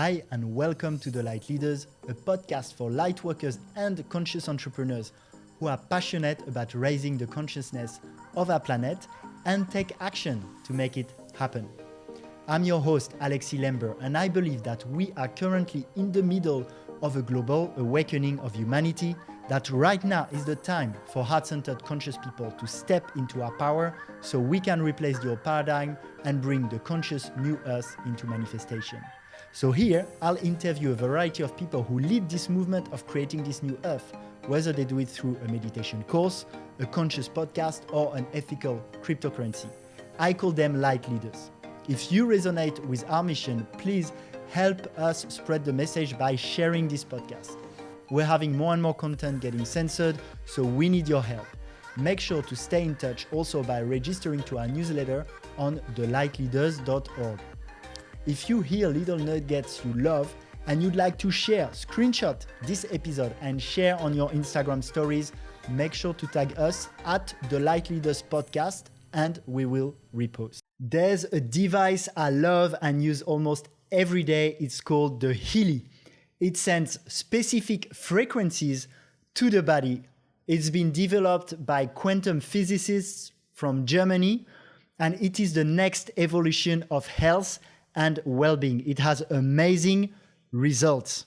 Hi and welcome to the Lightleaders, a podcast for lightworkers and conscious entrepreneurs who are passionate about raising the consciousness of our planet and take action to make it happen. I'm your host, Alexis Lember, and I believe that we are currently in the middle of a global awakening of humanity, that right now is the time for heart-centered conscious people to step into our power so we can replace the old paradigm and bring the conscious new us into manifestation. So here, I'll interview a variety of people who lead this movement of creating this new earth, whether they do it through a meditation course, a conscious podcast, or an ethical cryptocurrency. I call them light leaders. If you resonate with our mission, please help us spread the message by sharing this podcast. We're having more and more content getting censored, so we need your help. Make sure to stay in touch also by registering to our newsletter on thelightleaders.org. If you hear little nuggets you love and you'd like to share, screenshot this episode and share on your Instagram stories, make sure to tag us at the Light Leaders Podcast and we will repost. There's a device I love and use almost every day. It's called the Healy. It sends specific frequencies to the body. It's been developed by quantum physicists from Germany, and it is the next evolution of health and well-being. It has amazing results.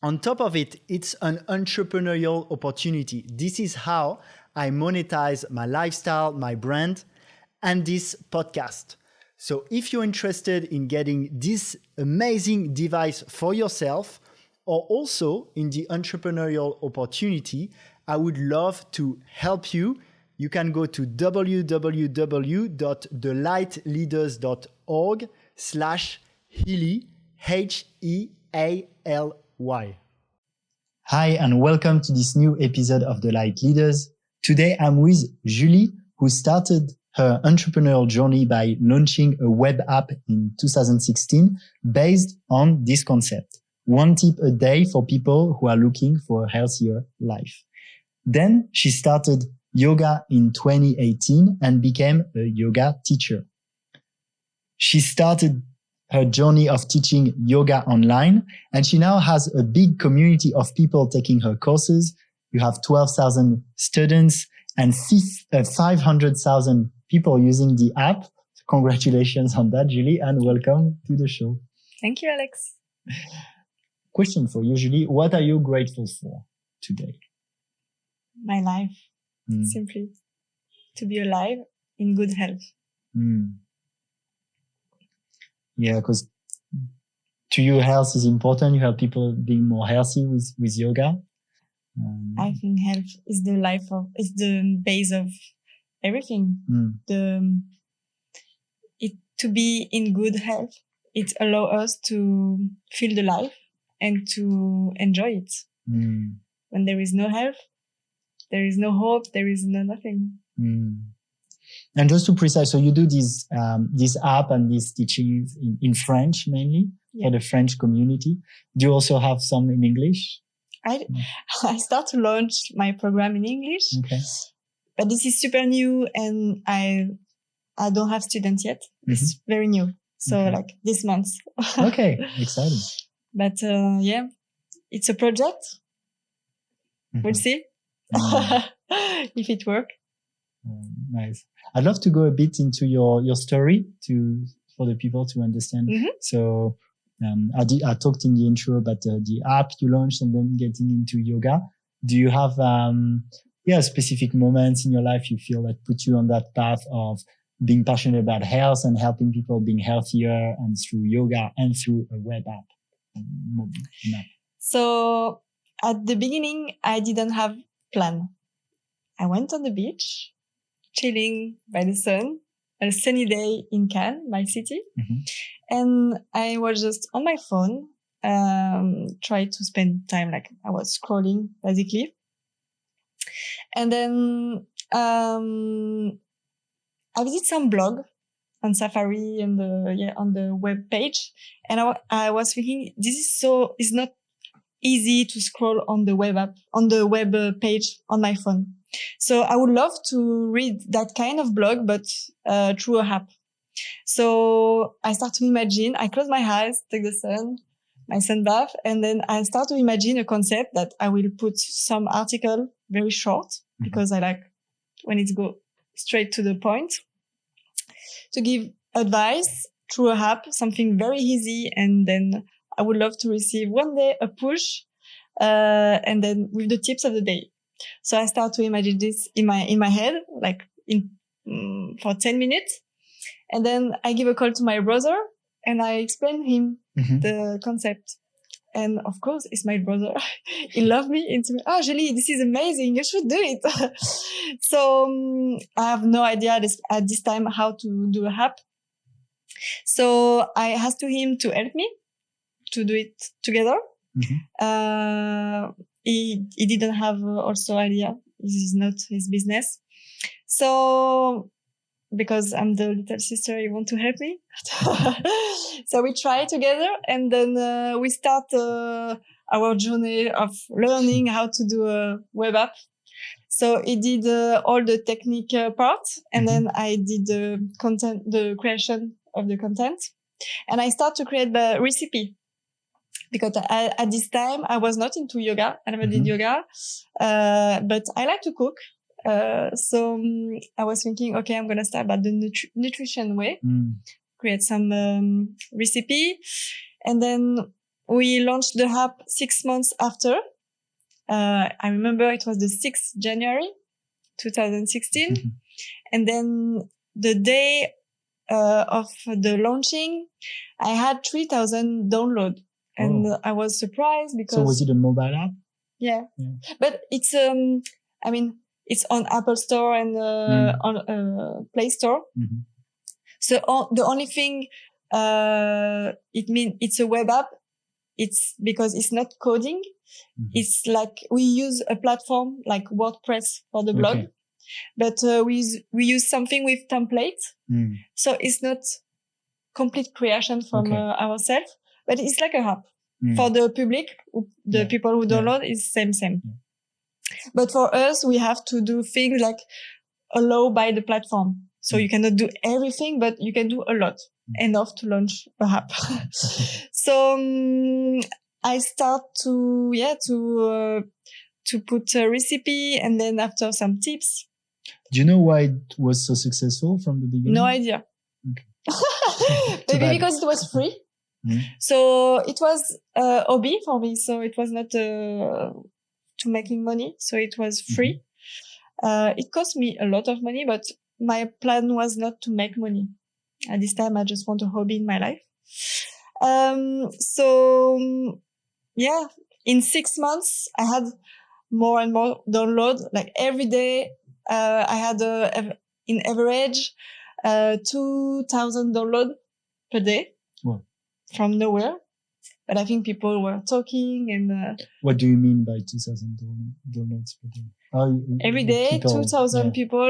On top of it, it's an entrepreneurial opportunity. This is how I monetize my lifestyle, my brand, and this podcast. So if you're interested in getting this amazing device for yourself, or also in the entrepreneurial opportunity, I would love to help you. You can go to www.thelightleaders.org/Healy, Healy. Hi, and welcome to this new episode of The Light Leaders. Today, I'm with Julie, who started her entrepreneurial journey by launching a web app in 2016 based on this concept. One tip a day for people who are looking for a healthier life. Then she started yoga in 2018 and became a yoga teacher. She started her journey of teaching yoga online, and she now has a big community of people taking her courses. You have 12,000 students and 500,000 people using the app. Congratulations on that, Julie, and welcome to the show. Thank you, Alex. Question for you, Julie. What are you grateful for today? My life, simply. To be alive in good health. Yeah, because to you, health is important. You help people being more healthy with yoga. I think health is is the base of everything. To be in good health, it allows us to feel the life and to enjoy it. When there is no health, there is no hope, there is no nothing. And just to precise, so you do this app and these teachings in French mainly for the French community. Do you also have some in English? I start to launch my program in English, but this is super new and I don't have students yet. It's very new. So like this month. Okay, exciting. But it's a project. We'll see if it works. Nice. I'd love to go a bit into your story for the people to understand. So I talked in the intro about the app you launched and then getting into yoga. Do you have specific moments in your life you feel that put you on that path of being passionate about health and helping people being healthier, and through yoga and through a web app? So at the beginning, I didn't have plan. I went on the beach, chilling by the sun, a sunny day in Cannes, my city. And I was just on my phone, try to spend time, like I was scrolling basically. And then, I visited some blog on Safari and on the web page. And I was thinking, it's not easy to scroll on the web page on my phone. So I would love to read that kind of blog, but through a app. So I start to imagine, I close my eyes, take the sun, my sun bath. And then I start to imagine a concept that I will put some article very short because I like when it go straight to the point to give advice through a app, something very easy. And then I would love to receive one day a push, and then with the tips of the day. So I start to imagine this in my head, like for 10 minutes. And then I give a call to my brother and I explain him the concept. And of course, it's my brother. He loved me. It's Julie, this is amazing. You should do it. So I have no idea at this time how to do a app. So I asked him to help me to do it together. He didn't have also idea. This is not his business. So because I'm the little sister, he want to help me. So we try together and then we start our journey of learning how to do a web app. So he did all the technique part and then I did the content, the creation of the content. And I start to create the recipe. Because at this time, I was not into yoga. I never did yoga. But I like to cook. So I was thinking, okay, I'm going to start by the nutrition way, create some recipe. And then we launched the app 6 months after. I remember it was the 6th January, 2016. And then the day of the launching, I had 3,000 downloads. And I was surprised because... So was it a mobile app? Yeah. But it's, it's on Apple Store and on Play Store. So the only thing it means it's a web app. It's because it's not coding. It's like we use a platform like WordPress for the blog, but we use something with templates. So it's not complete creation from ourselves, but it's like a app for the public. The people who download is same. But for us, we have to do things like allowed by the platform. So you cannot do everything, but you can do a lot, enough to launch a app. So I start to put a recipe and then after some tips. Do you know why it was so successful from the beginning? No idea. Maybe because it was free. So it was a hobby for me. So it was not to making money. So it was free. It cost me a lot of money, but my plan was not to make money. At this time, I just want a hobby in my life. In 6 months, I had more and more download. Like every day, I had in average 2,000 download per day. Wow. From nowhere. But I think people were talking and... What do you mean by 2,000 downloads per day? Every day, 2,000 people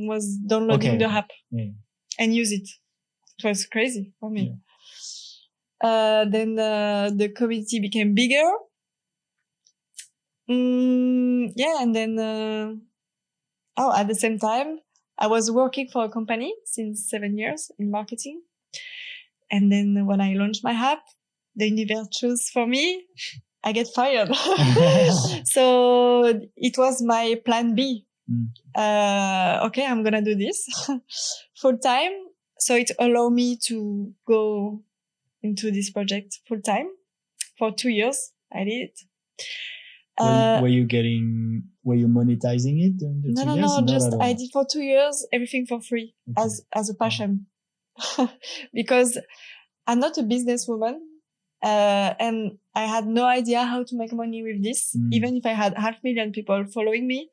was downloading the app and use it. It was crazy for me. Then the community became bigger. And then at the same time, I was working for a company since 7 years in marketing. And then when I launched my app, the universe chose for me. I get fired. So it was my plan B. Okay, I'm going to do this full time. So it allowed me to go into this project full time for 2 years. I did it. Were you monetizing it? No. Just I did for 2 years, everything for free as a passion. Because I'm not a businesswoman. And I had no idea how to make money with this. Even if I had 500,000 people following me,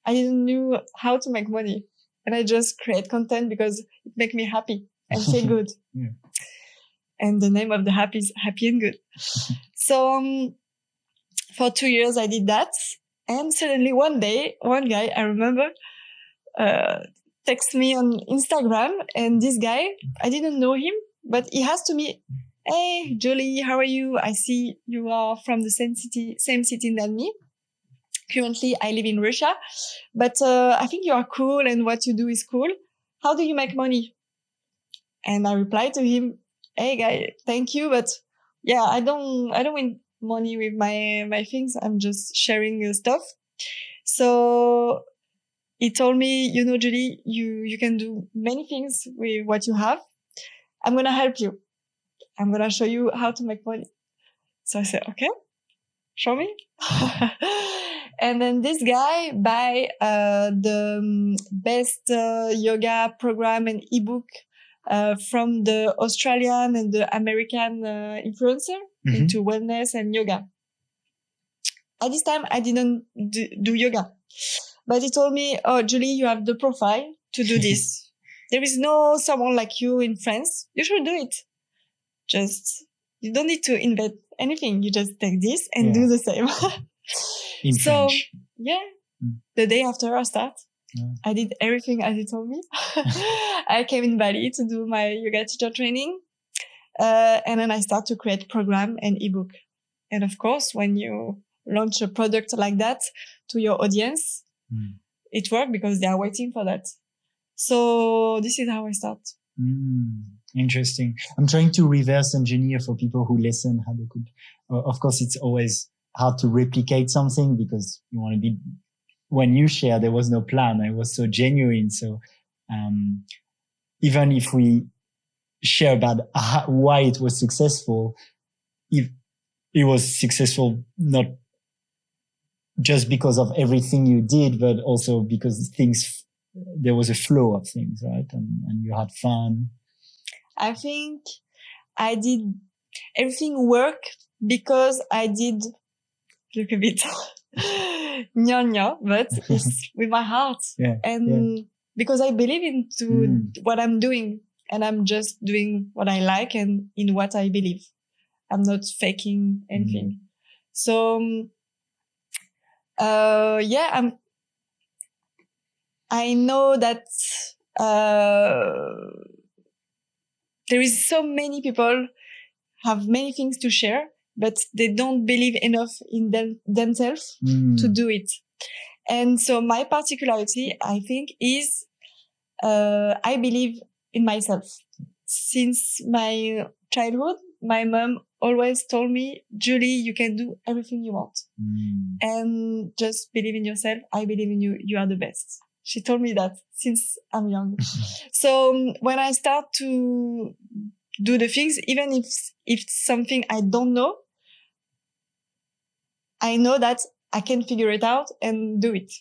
I didn't know how to make money. And I just create content because it makes me happy and feel good. And the name of the app is Happy and Good. So for 2 years, I did that. And suddenly one day, one guy, I remember, text me on Instagram. And this guy, I didn't know him, but he asked to me, "Hey, Julie, how are you? I see you are from the same city than me. Currently, I live in Russia, but I think you are cool and what you do is cool. How do you make money?" And I replied to him, "Hey, guy, thank you, but I don't win money with my things. I'm just sharing stuff. So he told me, Julie, you can do many things with what you have. I'm going to help you. I'm going to show you how to make money. So I said, okay, show me. And then this guy buy the best yoga program and ebook from the Australian and the American influencer into wellness and yoga. At this time, I didn't do yoga, but he told me, "Oh, Julie, you have the profile to do this. There is no someone like you in France. You should do it. You don't need to invent anything. You just take this and do the same." In French. The day after I start, I did everything as he told me. I came in Bali to do my yoga teacher training. And then I start to create program and ebook. And of course, when you launch a product like that to your audience, it works because they are waiting for that. So this is how I start. Interesting. I'm trying to reverse engineer for people who listen how they could. Of course, it's always hard to replicate something because you want to be. When you share, there was no plan. I was so genuine. So even if we share about why it was successful, if it was successful not just because of everything you did, but also because there was a flow of things, right? And you had fun. I think I did everything work because I did look a bit nya, but it's with my heart. Because I believe into what I'm doing and I'm just doing what I like and in what I believe. I'm not faking anything. So, I know that, there is so many people have many things to share, but they don't believe enough in themselves to do it. And so my particularity, I think, is, I believe in myself. Since my childhood, my mom always told me, Julie, you can do everything you want. And just believe in yourself. I believe in you. You are the best. She told me that since I'm young. So when I start to do the things, even if it's something I don't know, I know that I can figure it out and do it.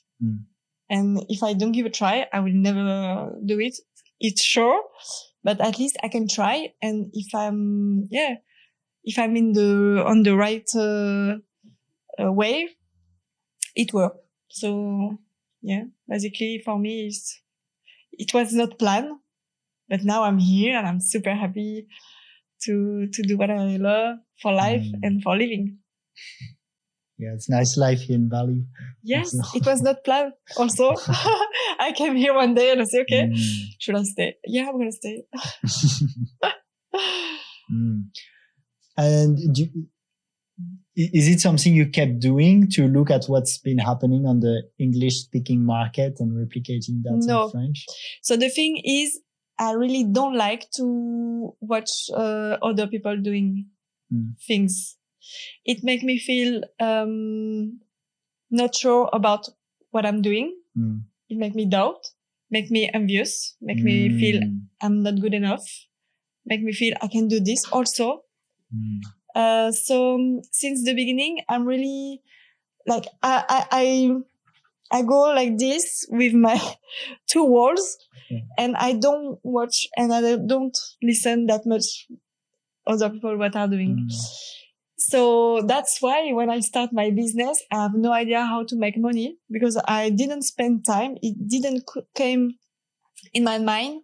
And if I don't give a try, I will never do it. It's sure, but at least I can try. And if I'm on the right way, it works. So basically for me, it was not planned, but now I'm here and I'm super happy to do what I love for life and for living. Yeah, it's nice life here in Bali. Yes, it was not planned also. I came here one day and I said, okay, should I stay? Yeah, I'm going to stay. And is it something you kept doing to look at what's been happening on the English-speaking market and replicating that in French? So the thing is, I really don't like to watch other people doing things. It makes me feel not sure about what I'm doing. It makes me doubt, make me envious, make me feel I'm not good enough, make me feel I can do this also. So since the beginning, I'm really like, I go like this with my two walls and I don't watch and I don't listen that much other people what are doing. So that's why when I start my business, I have no idea how to make money because I didn't spend time. It didn't came in my mind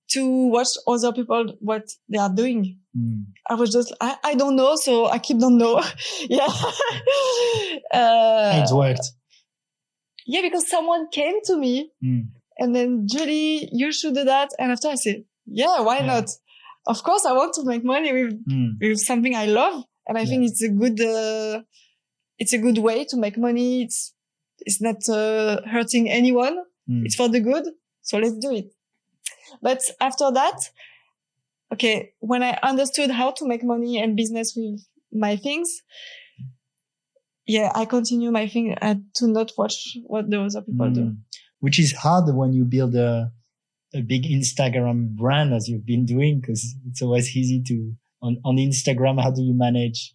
to watch other people, what they are doing. I was just, I don't know. So I keep don't know. It worked. Yeah, because someone came to me and then, Julie, you should do that. And after I said, yeah, why not? Of course, I want to make money with something I love. And I think it's a good way to make money. It's not hurting anyone. It's for the good. So let's do it. But after that, okay, when I understood how to make money and business with my things, yeah, I continue my thing to not watch what the other people do. Which is hard when you build a big Instagram brand as you've been doing, because it's always easy to, on Instagram, how do you manage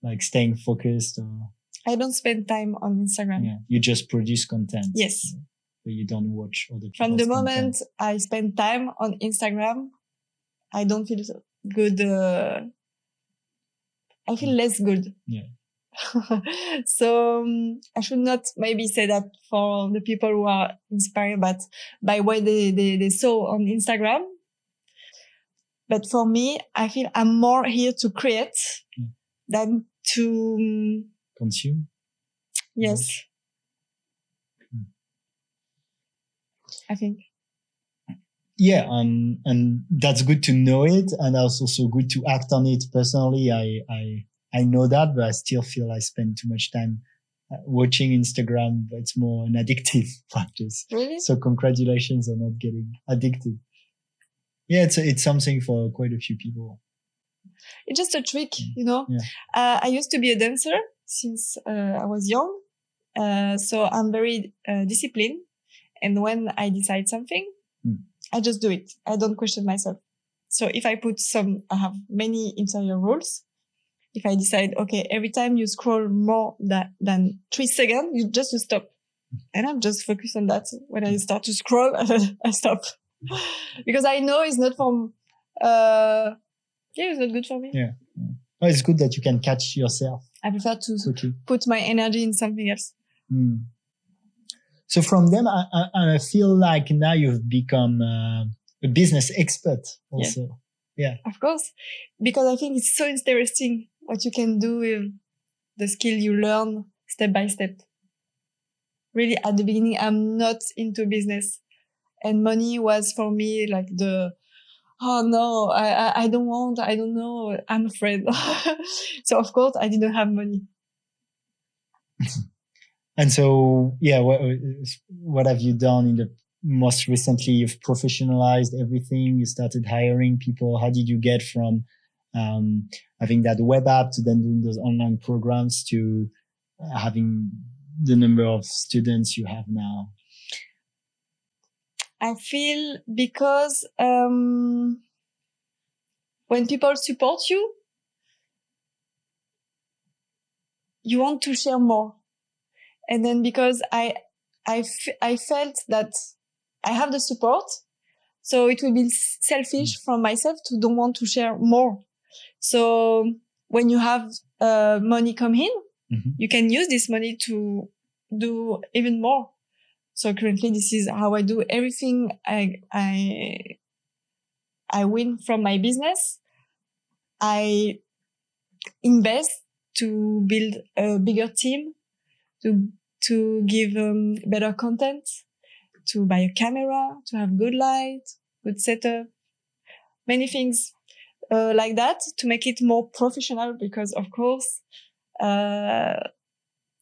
like staying focused? Or I don't spend time on Instagram. Yeah, you just produce content. Yes. But you don't watch other people's From the content. moment I spend time on Instagram, I don't feel good. I feel less good. Yeah. So I should not maybe say that for the people who are inspired by what they saw on Instagram. But for me, I feel I'm more here to create than to consume. Yes. I think. Yeah, and that's good to know it, and that's also good to act on it. Personally, I know that, but I still feel I spend too much time watching Instagram. But it's more an addictive practice. Really? So congratulations on not getting addicted. Yeah, it's something for quite a few people. It's just a trick, you know. Yeah. I used to be a dancer since I was young, so I'm very disciplined. And when I decide something, I just do it. I don't question myself. So if I I have many interior rules. If I decide, okay, every time you scroll more than 3 seconds, you stop. And I'm just focused on that. When I start to scroll, I stop. Because I know it's not from, it's not good for me. Yeah. Oh, it's good that you can catch yourself. I prefer to put my energy in something else. So from them, I feel like now you've become a business expert also. Yeah. Of course. Because I think it's so interesting what you can do with the skill you learn step by step. Really, at the beginning, I'm not into business. And money was for me like oh no, I don't want, I don't know, I'm afraid. So of course, I didn't have money. And so, yeah, what have you done in the most recently? You've professionalized everything. You started hiring people. How did you get from having that web app to then doing those online programs to having the number of students you have now? I feel because when people support you, you want to share more. And then because I felt that I have the support, so it will be selfish from myself to don't want to share more. So when you have money come in, you can use this money to do even more. So currently, this is how I do everything. I win from my business. I invest to build a bigger team, to give better content, to buy a camera, to have good light, good setup, many things like that to make it more professional. Because of course, I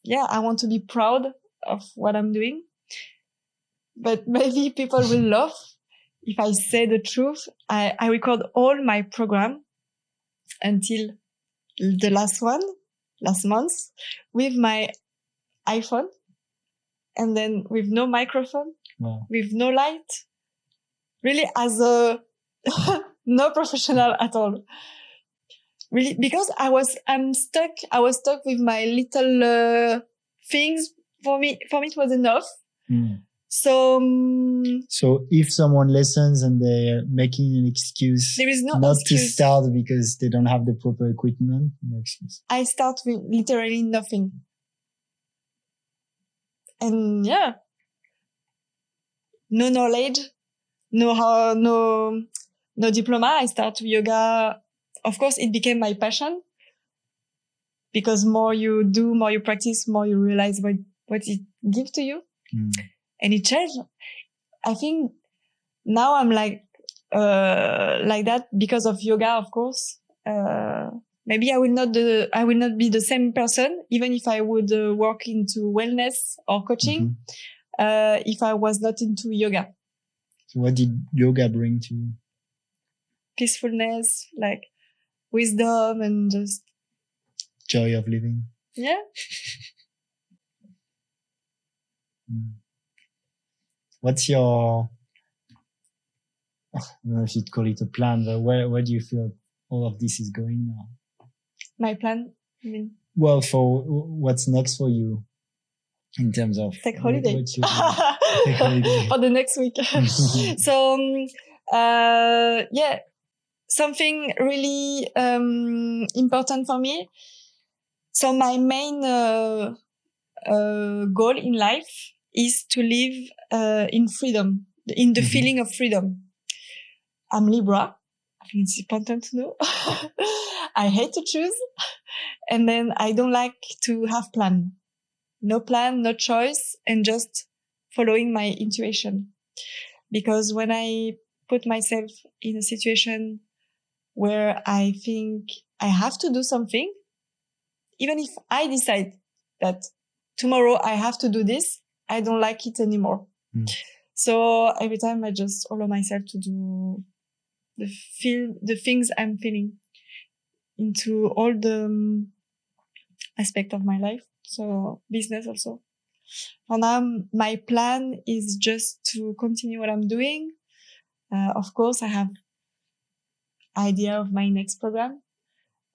want to be proud of what I'm doing. But maybe people will laugh if I say the truth. I record all my program until the last month, with my iPhone, and then with no microphone, with no light, really as a no professional at all. Really, because I was stuck with my little things. For me it was enough. So if someone listens and they're making an excuse, there is no not excuse to start because they don't have the proper equipment, no excuse. I start with literally nothing. And no knowledge, no diploma. I start yoga. Of course, it became my passion, because more you do, more you practice, more you realize what it gives to you. And it changed. I think now I'm like that because of yoga, of course. Maybe I will not be the same person, even if I would work into wellness or coaching, if I was not into yoga. So what did yoga bring to you? peacefulness, like wisdom and just joy of living. Yeah. What's your, I don't know if you'd call it a plan, but where do you feel all of this is going now? My plan, I mean. Well, for what's next for you in terms of take holiday. Take holiday for the next week. So, yeah, something really important for me. So my main goal in life is to live in freedom, in the feeling of freedom. I'm Libra. I think it's important to know. I hate to choose. And then I don't like to have plan. No plan, no choice, and just following my intuition. Because when I put myself in a situation where I think I have to do something, even if I decide that tomorrow I have to do this, I don't like it anymore. So every time I just allow myself to do the things I'm feeling into all the aspect of my life. So business also. For now, my plan is just to continue what I'm doing. Of course, I have idea of my next program,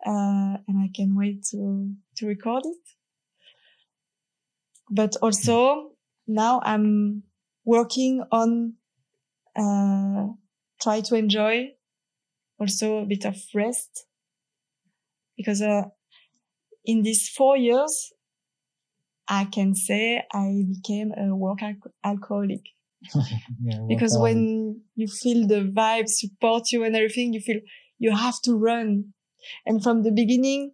and I can wait to record it. But also now I'm working on try to enjoy also a bit of rest, because in these 4 years, I can say I became a work alcoholic. Because when you feel the vibes support you and everything, you feel you have to run. And from the beginning,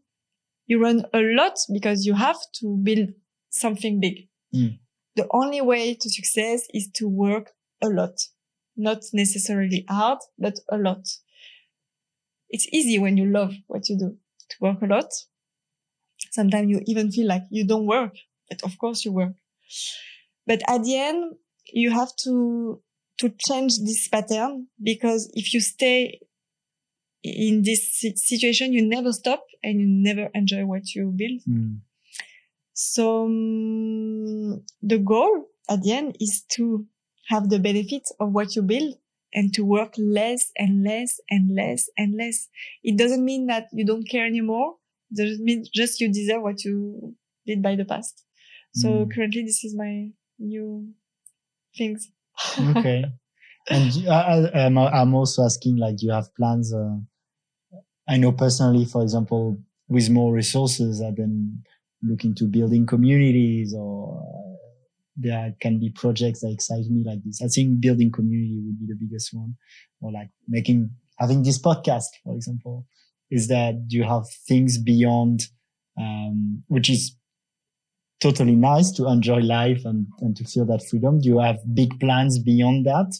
you run a lot because you have to build something big. The only way to success is to work a lot. Not necessarily hard, but a lot. It's easy when you love what you do to work a lot. Sometimes you even feel like you don't work, but of course you work. But at the end, you have to change this pattern, because if you stay in this situation, you never stop and you never enjoy what you build. So the goal at the end is to have the benefits of what you build and to work less and less and less and less. It doesn't mean that you don't care anymore. It doesn't mean just you deserve what you did by the past. So currently this is my new things. Okay. And I'm also asking, like, do you have plans? I know personally, for example, with more resources, I've been looking to building communities, or there can be projects that excite me like this. I think building community would be the biggest one, or like having this podcast, for example. Is that, do you have things beyond, which is totally nice to enjoy life and to feel that freedom? Do you have big plans beyond that?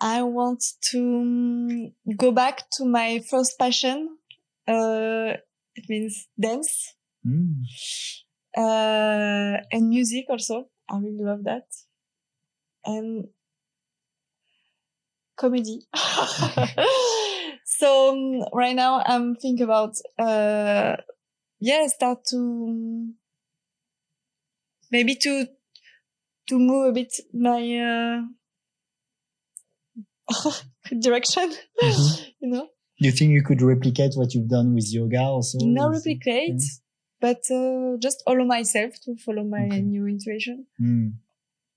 I want to go back to my first passion. It means dance. And music also. I really love that. And comedy. So right now I'm thinking about, start to maybe to move a bit my direction, you know. You think you could replicate what you've done with yoga also? Not replicate, but just allow myself to follow my new intuition.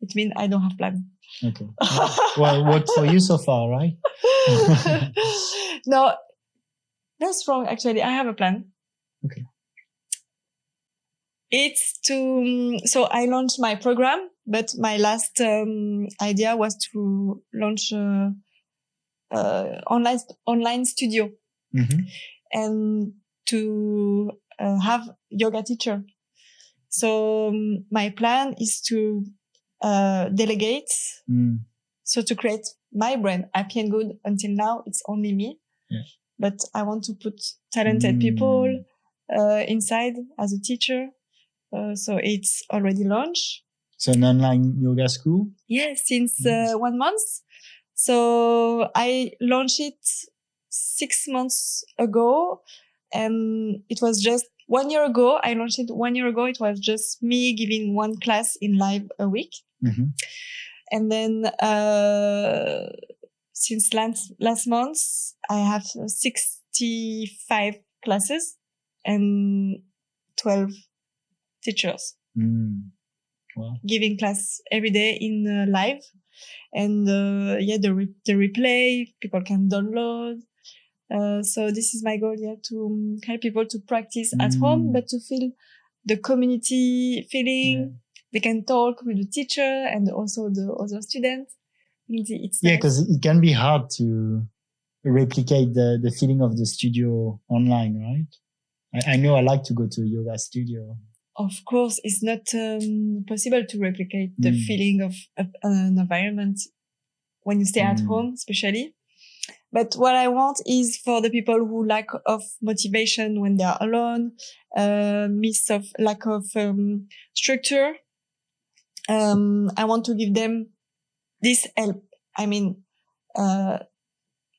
It means I don't have plan. Okay. Well, worked for you so far, right? No, that's wrong. Actually, I have a plan. Okay. It's so I launched my program, but my last idea was to launch online studio, and to have yoga teacher. So my plan is to delegate, so to create my brand, Happy and Good. Until now, it's only me, but I want to put talented people, inside as a teacher. So it's already launched. So an online yoga school? Yes, since 1 month. So I launched it 6 months ago, and it was just 1 year ago. I launched it 1 year ago. It was just me giving one class in live a week. Mm-hmm. And then since last month, I have 65 classes and 12 teachers. Wow. Giving class every day in live. And the replay people can download. So this is my goal, to help people to practice at home, but to feel the community feeling. Yeah. They can talk with the teacher and also the other students. It's nice. Because it can be hard to replicate the feeling of the studio online, right? I know I like to go to a yoga studio. Of course, it's not possible to replicate the feeling of an environment when you stay at home, especially. But what I want is for the people who lack of motivation when they are alone, lack of structure. I want to give them this help. I mean,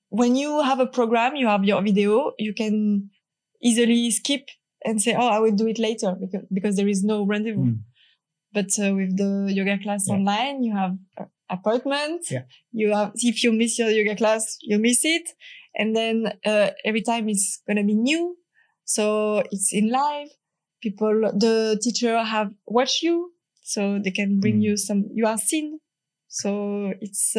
when you have a program, you have your video, you can easily skip and say, I will do it later because there is no rendezvous. But with the yoga class online, you have appointment. Yeah. If you miss your yoga class, you miss it. And then every time it's going to be new. So it's in live. The teacher have watched you. So they can bring you you are seen. So it's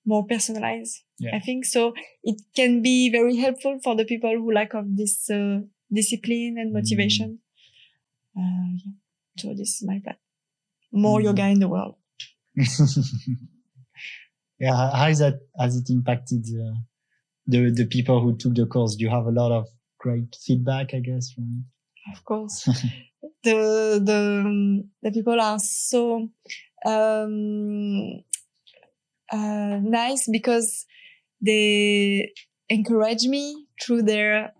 more personalized. Yeah. I think so. It can be very helpful for the people who lack of this discipline and motivation. So this is my plan. More yoga in the world. Yeah, has it impacted the people who took the course? Do you have a lot of great feedback, I guess, from it? Of course. the people are so nice because they encourage me through their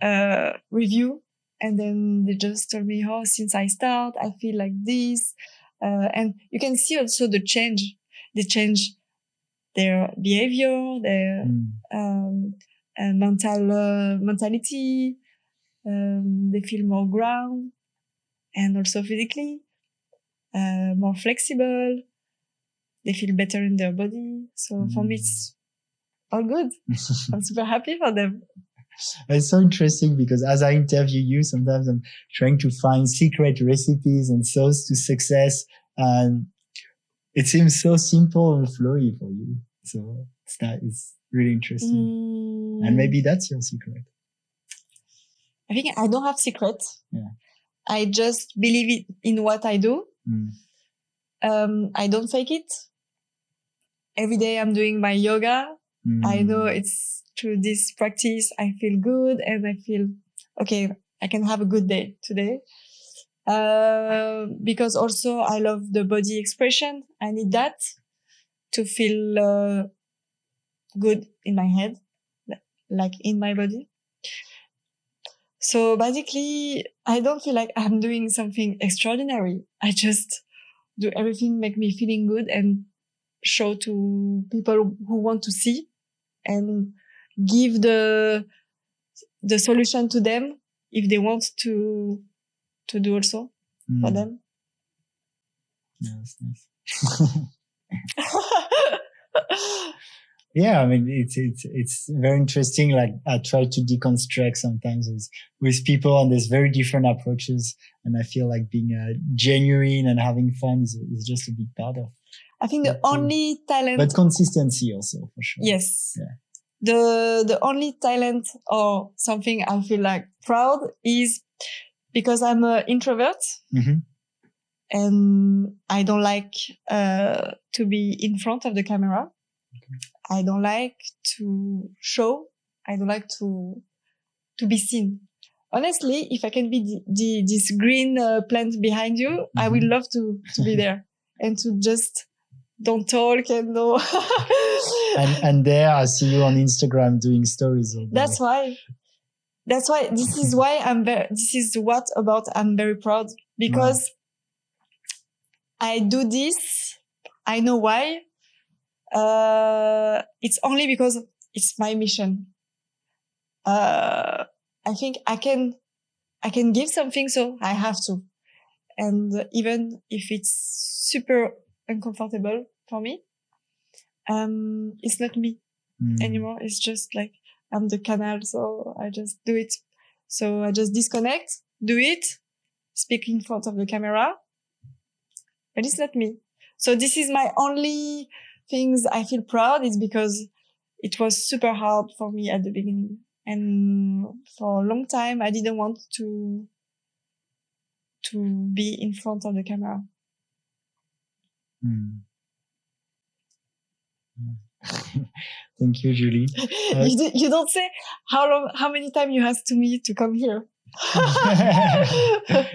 review, and then they just told me, since I start, I feel like this, and you can see also the change. They change their behavior, their mentality. They feel more grounded, and also physically more flexible. They feel better in their body. So for me, it's all good. I'm super happy for them. It's so interesting because as I interview you, sometimes I'm trying to find secret recipes and sources to success. And it seems so simple and flowy for you. So it's really interesting. And maybe that's your secret. I think I don't have secrets. Yeah. I just believe in what I do. I don't fake it. Every day I'm doing my yoga. I know it's through this practice I feel good and I feel, okay, I can have a good day today. Because also I love the body expression. I need that to feel good in my head, like in my body. So basically, I don't feel like I'm doing something extraordinary. I just do everything make me feeling good and show to people who want to see and give the solution to them if they want to do also for them. Yeah, that's nice. Yeah, I mean, it's very interesting. Like I try to deconstruct sometimes with people on these very different approaches. And I feel like being genuine and having fun is just a big part of. I think the only talent. But consistency also, for sure. Yes. Yeah. The only talent or something I feel like proud is because I'm an introvert. And I don't like to be in front of the camera. I don't like to show. I don't like to be seen. Honestly, if I can be this green plant behind you, I would love to be there and to just don't talk and no. and there I see you on Instagram doing stories. That's why That's why, this is why I'm very proud, because I do this. I know why. It's only because it's my mission. I think I can give something, so I have to. And even if it's super uncomfortable for me, it's not me anymore. It's just like, I'm the canal, so I just do it. So I just disconnect, do it, speak in front of the camera, but it's not me. So this is my only things I feel proud, is because it was super hard for me at the beginning. And for a long time, I didn't want to be in front of the camera. Thank you, Julie. You don't say how many times you asked me to come here.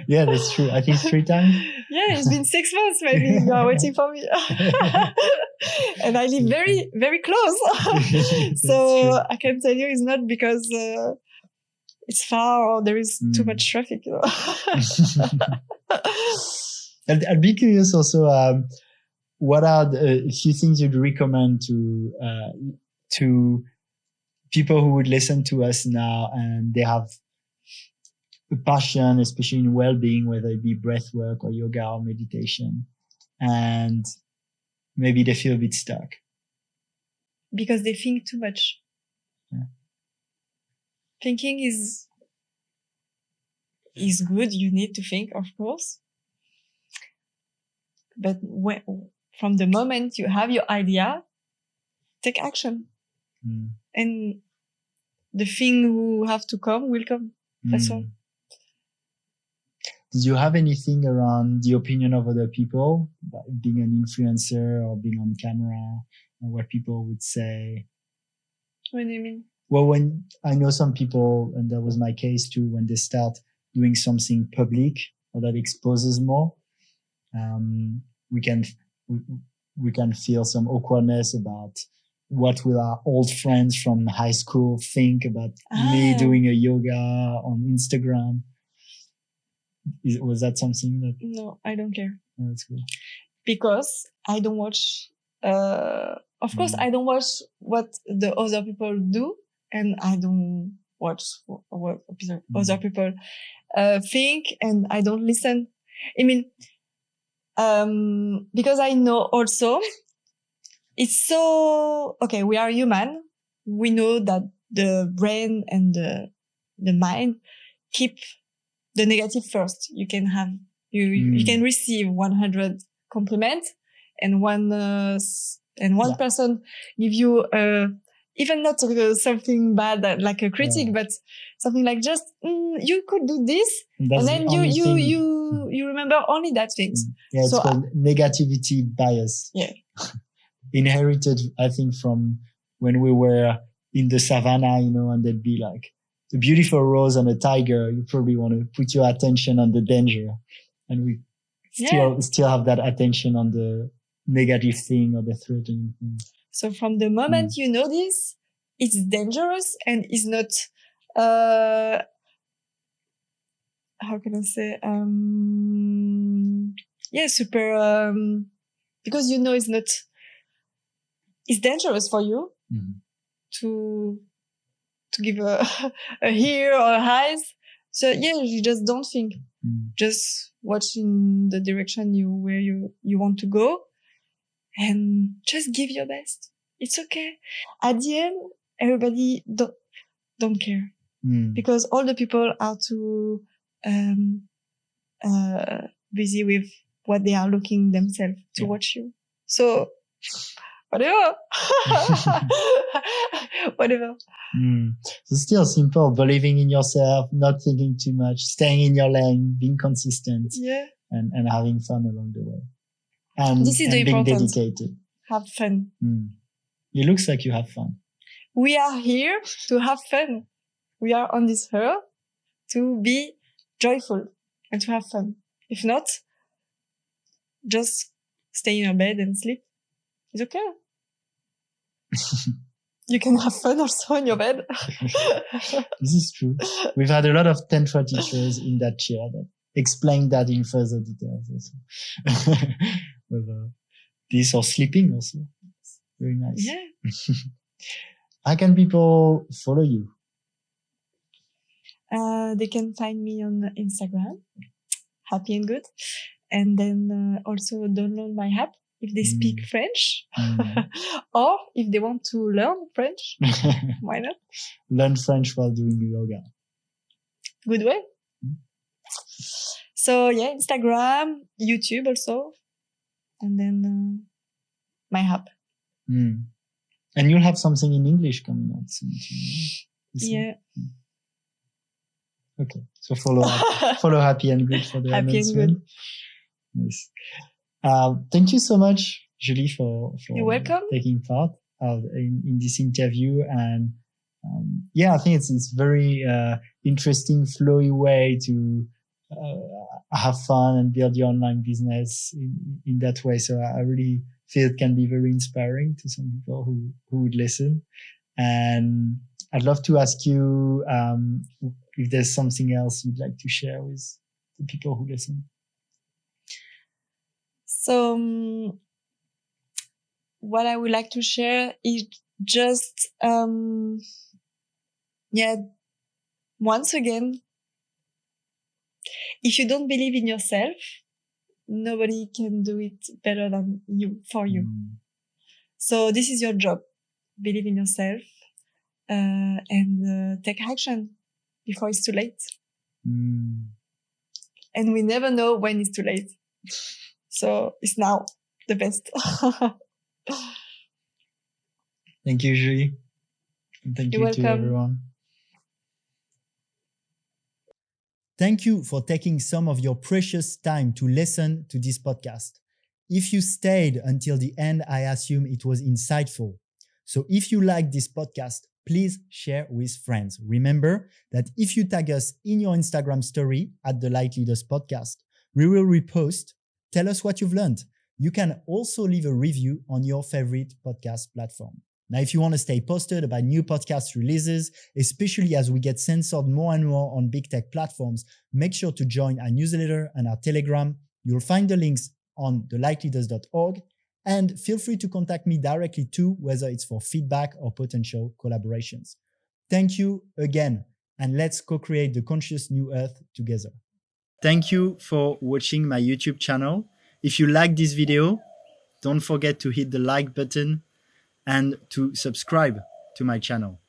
Yeah, that's true. I think 3 times. Yeah, it's been 6 months maybe. You are waiting for me. And I live very, very close. So I can tell you, it's not because it's far or there is too much traffic. You know? I'd be curious also, what are a few things you'd recommend to people who would listen to us now and they have a passion, especially in well-being, whether it be breath work or yoga or meditation, and maybe they feel a bit stuck? Because they think too much. Yeah. Thinking is good. You need to think, of course. But from the moment you have your idea, take action. And the thing who have to come will come. That's all. Did you have anything around the opinion of other people, being an influencer or being on camera, and what people would say? What do you mean? Well, when I know some people, and that was my case too, when they start doing something public or that exposes more, we can feel some awkwardness about what will our old friends from high school think about me doing a yoga on Instagram. Was that something that? No, I don't care. Oh, that's cool. Because I don't watch. Of course, I don't watch what the other people do, and I don't watch what other people think, and I don't listen. I mean, because I know also it's so okay. We are human. We know that the brain and the mind keep the negative first. You can have you can receive 100 compliments, and one person give you even not something bad like a critic, but something like just you could do this, and then you remember only that things. Yeah, it's called negativity bias. Yeah, inherited, I think, from when we were in the savannah, and there'd be like a beautiful rose and a tiger. You probably want to put your attention on the danger, and we still have that attention on the negative thing or the threatening thing. So from the moment you know this, it's dangerous and it's not, how can I say, super, because it's dangerous for you to give a ear or eyes. So you just don't think. Just watch in the direction where you want to go, and just give your best. It's okay. At the end, everybody don't care because all the people are too busy with what they are looking themselves to watch you. So whatever. Whatever. So still simple, believing in yourself, not thinking too much, staying in your lane, being consistent, and having fun along the way. And this is the being important. dedicated. Have fun. It looks like you have fun. We are here to have fun. We are on this earth to be joyful and to have fun. If not, just stay in your bed and sleep. It's okay. you can have fun also in your bed. This is true. We've had a lot of tantra teachers in that chair that explain that in further details also. Whether this or sleeping also. Very nice. Yeah. How can people follow you? They can find me on Instagram, Happy and Good. And then also download my app if they speak French. Or if they want to learn French, why not? Learn French while doing yoga. Good way. So yeah, Instagram, YouTube also. And then my app. And you'll have something in English coming out soon too. Yeah. Okay. So follow Happy and Good for the Happy announcement. and Good. Nice. Thank you so much, Julie, for You're welcome. taking part in this interview. And I think it's very interesting, flowy way to have fun and build your online business in that way. So I really feel it can be very inspiring to some people who would listen. And I'd love to ask you if there's something else you'd like to share with the people who listen. So what I would like to share is just, once again, if you don't believe in yourself, nobody can do it better than you, for you. So this is your job. Believe in yourself and take action before it's too late. And we never know when it's too late. So it's now the best. Thank you, Julie. And thank You're you to welcome. everyone. Thank you for taking some of your precious time to listen to this podcast. If you stayed until the end, I assume it was insightful. So if you like this podcast, please share with friends. Remember that if you tag us in your Instagram story at the Lightleaders podcast, we will repost. Tell us what you've learned. You can also leave a review on your favorite podcast platform. Now, if you want to stay posted about new podcast releases, especially as we get censored more and more on big tech platforms, make sure to join our newsletter and our Telegram. You'll find the links on thelightleaders.org, and feel free to contact me directly too, whether it's for feedback or potential collaborations. Thank you again, and let's co-create the conscious new earth together. Thank you for watching my YouTube channel. If you like this video, don't forget to hit the like button and to subscribe to my channel.